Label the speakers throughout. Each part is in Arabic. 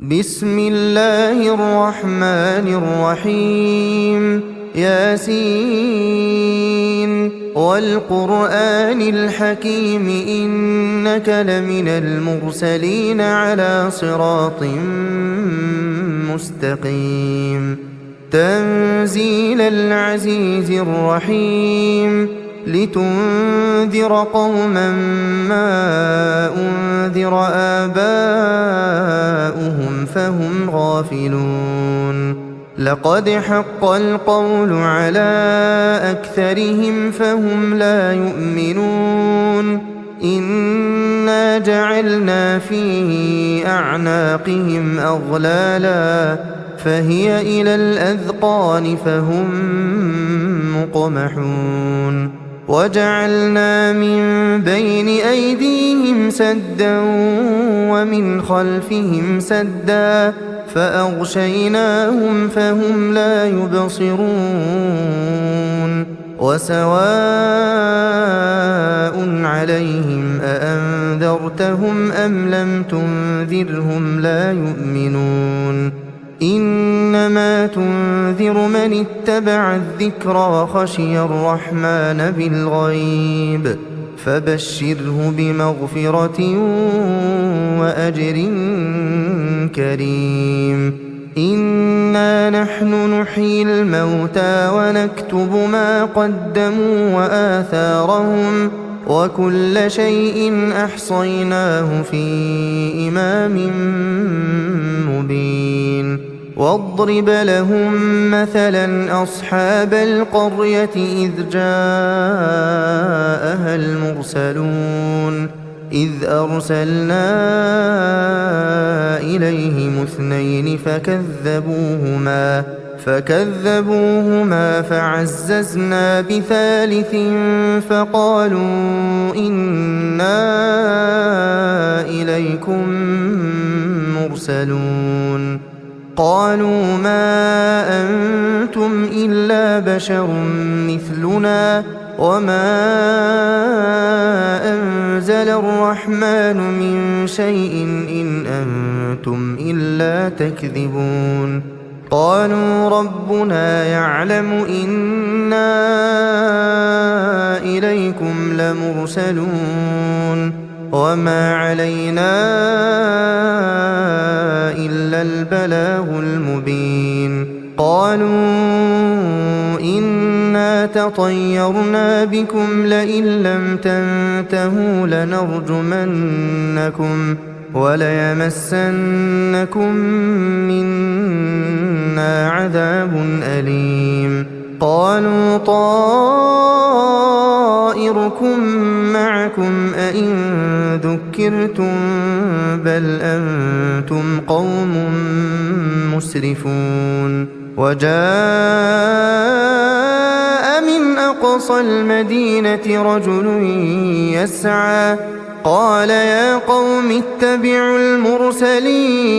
Speaker 1: بسم الله الرحمن الرحيم ياسين والقرآن الحكيم إنك لمن المرسلين على صراط مستقيم تنزيل العزيز الرحيم لتنذر قوما ما أنذر آباؤهم فهم غافلون لقد حق القول على أكثرهم فهم لا يؤمنون إنا جعلنا في أعناقهم أغلالا فهي إلى الأذقان فهم مقمحون وجعلنا من بين أيديهم سدا ومن خلفهم سدا فأغشيناهم فهم لا يبصرون وسواء عليهم أأنذرتهم أم لم تنذرهم لا يؤمنون إنما تنذر من اتبع الذكر وخشي الرحمن بالغيب فبشره بمغفرة وأجر كريم إنا نحن نحيي الموتى ونكتب ما قدموا وآثارهم وكل شيء أحصيناه في إمام مبين واضرب لهم مثلا أصحاب القرية إذ جاءها المرسلون إذ أرسلنا إليهم اثنين فكذبوهما فعززنا بثالث فقالوا إنا إليكم مرسلون قالوا ما أنتم إلا بشر مثلنا وما أنزل الرحمن من شيء إن أنتم إلا تكذبون قالوا ربنا يعلم إنا إليكم لمرسلون وما علينا إلا البلاغ المبين قالوا إنا تطيرنا بكم لئن لم تنتهوا لنرجمنكم وليمسنكم منا عذاب أليم قالوا طائركم معكم أئن ذكرتم بل أنتم قوم مسرفون وجاء من أقصى المدينة رجل يسعى قال يا قوم اتبعوا المرسلين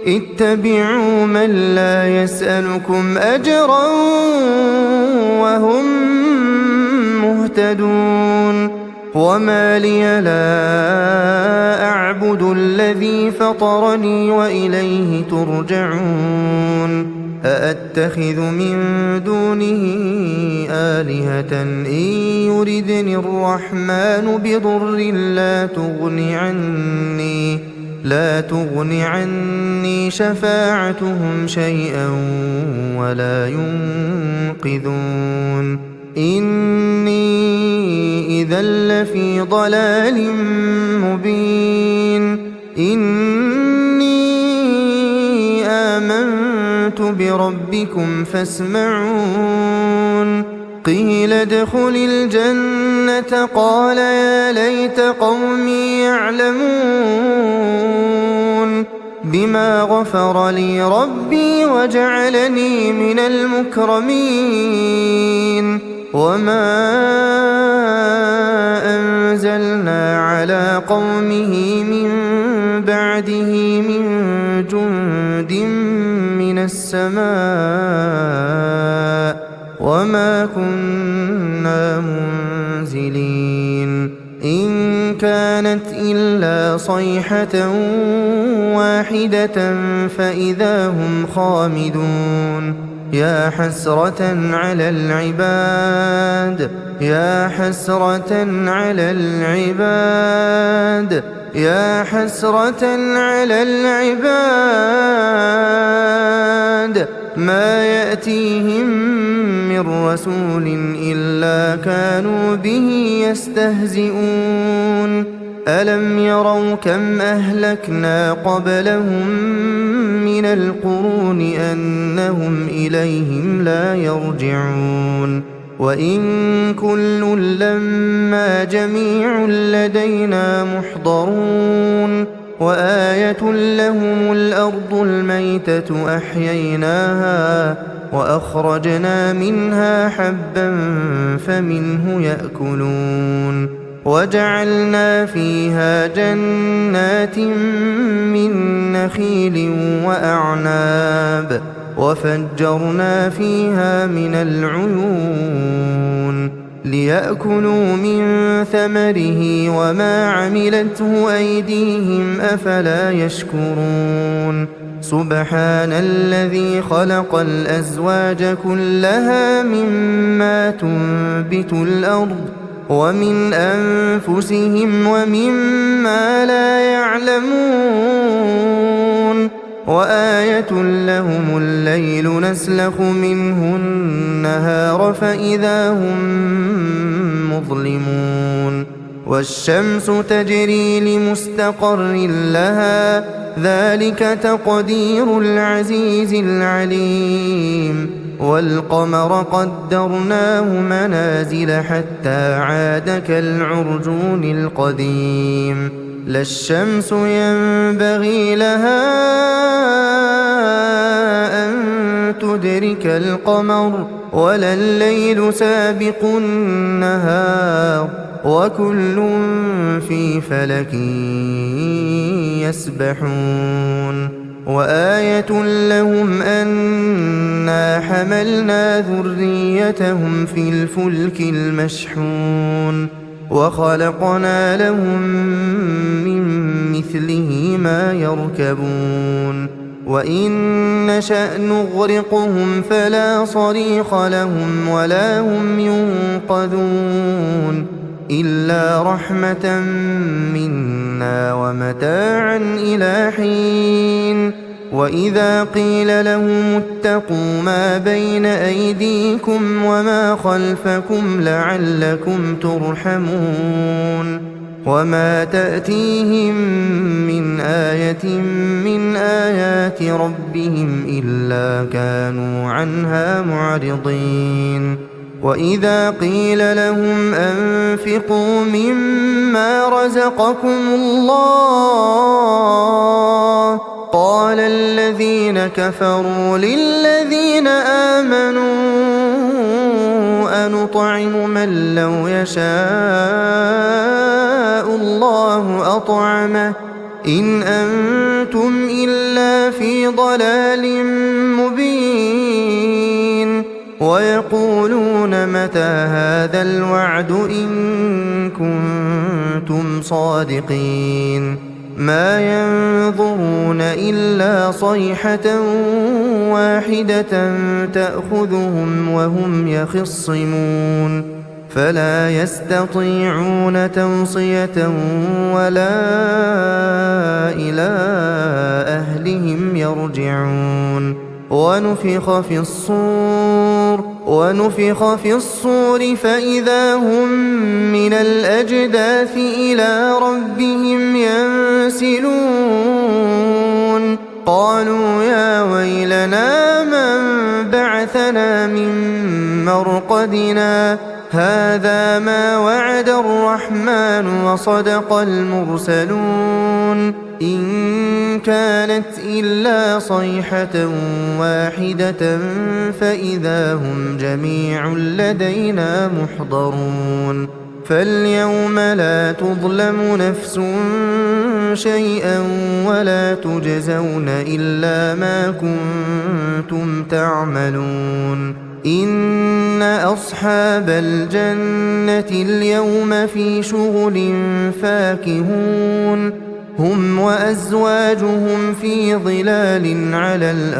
Speaker 1: اتبعوا من لا يسألكم أجرا وهم مهتدون وما لي لا أعبد الذي فطرني وإليه ترجعون أأتخذ من دونه آلهة إن يردني الرحمن بضر لا تغن عني شفاعتهم شيئا ولا ينقذون إني إذا لفي ضلال مبين إني آمنت بربكم فاسمعون قيل ادخل الجنة قال يا ليت قومي يعلمون بما غفر لي ربي وجعلني من المكرمين وما أنزلنا على قومه من بعده من جند من السماء وما كنا منزلين إن كانت إلا صيحة واحدة فإذا هم خامدون يا حسرة على العباد يا حسرة على العباد يا حسرة على العباد ما يأتيهم من رسول إلا كانوا به يستهزئون ألم يروا كم أهلكنا قبلهم من القرون أنهم إليهم لا يرجعون وإن كل لما جميع لدينا محضرون وآية لهم الأرض الميتة أحييناها وأخرجنا منها حبا فمنه يأكلون وجعلنا فيها جنات من نخيل وأعناب وفجرنا فيها من العيون ليأكلوا من ثمره وما عملته أيديهم أفلا يشكرون سبحان الذي خلق الأزواج كلها مما تنبت الأرض ومن أنفسهم ومما لا يعلمون وآية لهم الليل نسلخ منه النهار فإذا هم مظلمون والشمس تجري لمستقر لها ذلك تقدير العزيز العليم والقمر قدرناه منازل حتى عاد كالعرجون القديم لا الشمس ينبغي لها أن تدرك القمر ولا الليل سابق النهار وكل في فلك يسبحون وآية لهم أنا حملنا ذريتهم في الفلك المشحون وخلقنا لهم من مثله ما يركبون وإن نشأ نغرقهم فلا صريخ لهم ولا هم ينقذون إلا رحمة منا ومتاعا إلى حين وإذا قيل لهم اتقوا ما بين أيديكم وما خلفكم لعلكم ترحمون وما تأتيهم من آية من آيات ربهم إلا كانوا عنها معرضين وإذا قيل لهم أنفقوا مما رزقكم الله قال الذين كفروا للذين آمنوا أنطعم من لو يشاء الله أطعمه إن أنتم إلا في ضلال مبين ويقولون متى هذا الوعد إن كنتم صادقين ما ينظرون إلا صيحة واحدة تأخذهم وهم يخصمون فلا يستطيعون توصية ولا إلى أهلهم يرجعون ونفخ في الصور فإذا هم من الأجداث إلى ربهم ينسلون قالوا يا ويلنا من بعثنا من مرقدنا هذا ما وعد الرحمن وصدق المرسلون إن كانت إلا صيحة واحدة فإذا هم جميع لدينا محضرون فاليوم لا تظلم نفس شيئا ولا تجزون إلا ما كنتم تعملون إن أصحاب الجنة اليوم في شغل فاكهون هم وأزواجهم في ظلال على الأرائك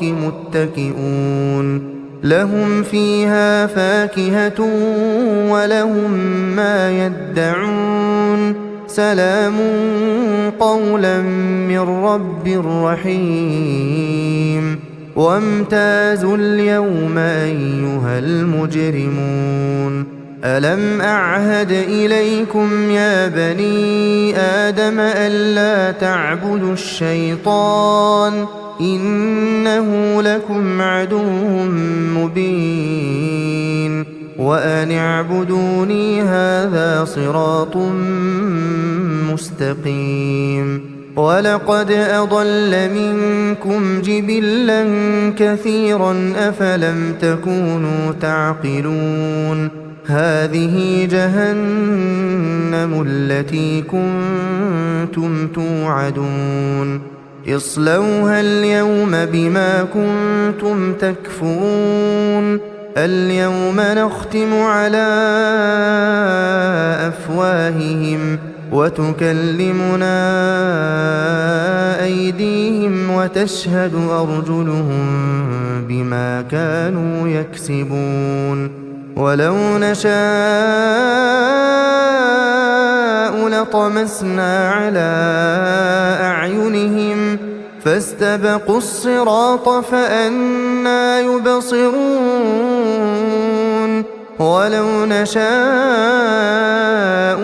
Speaker 1: متكئون لهم فيها فاكهة ولهم ما يدعون سلام قولا من رب رحيم وامتازوا اليوم أيها المجرمون ألم أعهد إليكم يا بني آدم ألا تعبدوا الشيطان إنه لكم عدو مبين وأن اعبدوني هذا صراط مستقيم ولقد أضل منكم جبلا كثيرا أفلم تكونوا تعقلون هذه جهنم التي كنتم توعدون اصلوها اليوم بما كنتم تكفرون اليوم نختم على أفواههم وتكلمنا أيديهم وتشهد أرجلهم بما كانوا يكسبون ولو نشاء لطمسنا على أعينهم فاستبقوا الصراط فأنى يبصرون ولو نشاء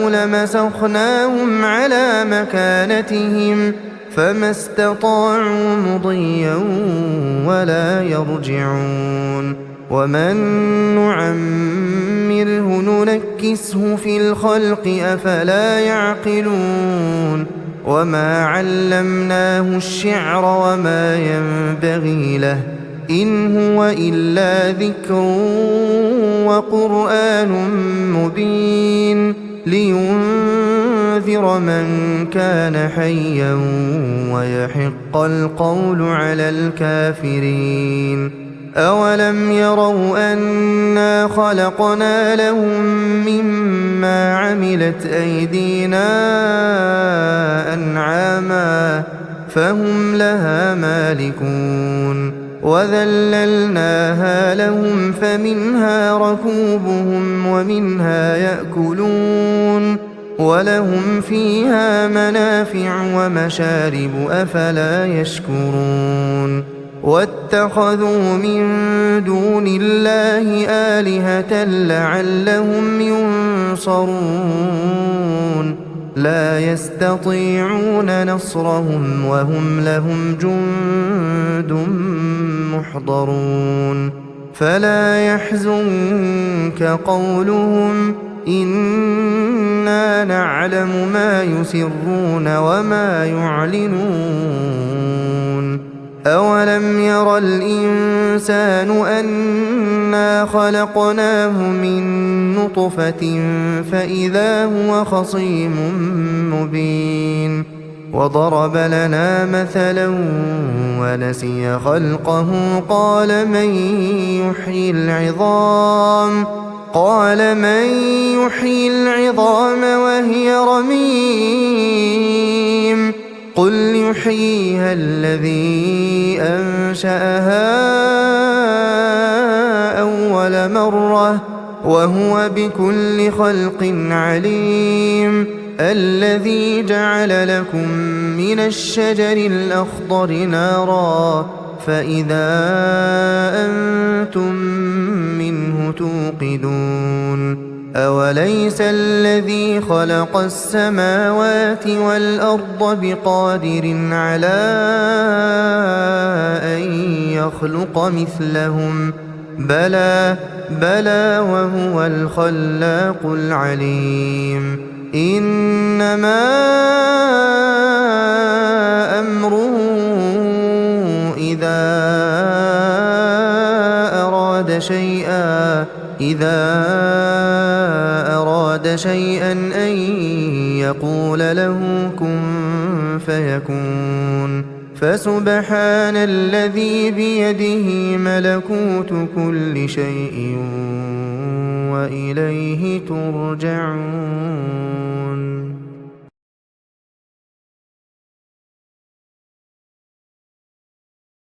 Speaker 1: لمسخناهم على مكانتهم فما استطاعوا مضيا ولا يرجعون ومن نعمره ننكسه في الخلق أفلا يعقلون وما علمناه الشعر وما ينبغي له إن هو إلا ذكر وقرآن مبين لينذر من كان حيا ويحق القول على الكافرين أولم يروا أنا خلقنا لهم مما عملت أيدينا أنعاما فهم لها مالكون وذللناها لهم فمنها ركوبهم ومنها يأكلون ولهم فيها منافع ومشارب أفلا يشكرون واتخذوا من دون الله آلهة لعلهم ينصرون لا يستطيعون نصرهم وهم لهم جند محضرون فلا يحزنك قولهم إنا نعلم ما يسرون وما يعلنون أولم ير الإنسان أنا خلقناه من نطفة فإذا هو خصيم مبين وضرب لنا مثلا ونسي خلقه قال من يحيي العظام وهي رميم قل يحييها الذي أنشأها أول مرة وهو بكل خلق عليم الذي جعل لكم من الشجر الأخضر نارا فإذا أنتم منه توقدون أوليس الذي خلق السماوات والأرض بقادر على أن يخلق مثلهم بلى وهو الخلاق العليم إنما أمره إذا أراد شيئا أن يقول له كن فيكون فسبحان الذي بيده ملكوت كل شيء وإليه ترجعون.